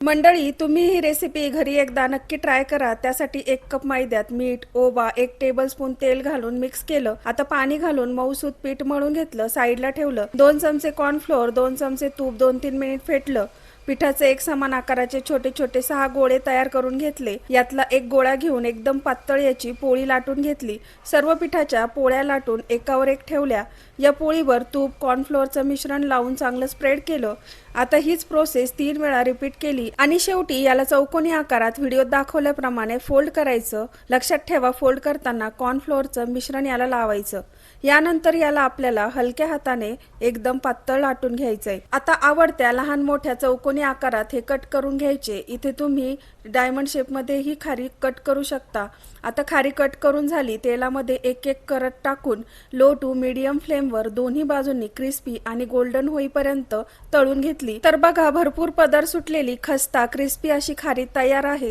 मंडळी, तुम्ही ही रेसिपी घरी एकदा नक्की ट्राय करा। त्यासाठी 1 कप मैद्यात मीठ, ओवा, 1 टेबलस्पून तेल घालून मिक्स केलं। आता पाणी घालून मऊसूत पीठ मळून घेतलं, साईडला ठेवलं। 2 चमचे कॉर्नफ्लोअर, 2 चमचे तूप 2-3 मिनिट फेटलं। पिठाचे एक समान आकाराचे छोटे छोटे 6 गोळे तयार करून घेतले। यातला एक गोळा घेऊन एकदम पातळ याची पोळी लाटून घेतली। सर्व पिठाच्या पोळ्या लाटून एकावर एक ठेवल्या। या पोळीवर तूप कॉर्नफ्लोअरचं मिश्रण लावून चांगलं स्प्रेड केलं। आता हीच प्रोसेस 3 वेळा रिपीट केली आणि शेवटी याला चौकोनी आकारात व्हिडिओत दाखवल्याप्रमाणे फोल्ड करायचं। लक्षात ठेवा, फोल्ड करताना कॉर्नफ्लोअरचं मिश्रण याला लावायचं। यानंतर याला आपल्याला हलक्या हाताने एकदम पातळ लाटून घ्यायचंय। आता आवडत्या लहान मोठ्या चौकोनी आकारात हे कट करून घ्यायचे। इथे तुम्ही डायमंड शेप मध्ये ही खारी कट करू शकता। आता खारी कट करून झाली, तेलामध्ये एक एक करत टाकून लो टू मीडियम फ्लेमवर दोन्ही बाजूंनी क्रिस्पी आणि गोल्डन होईपर्यंत तळून घेतली। तर बघा, भरपूर पदर सुटलेली खस्ता क्रिस्पी अशी खारी तयार आहे।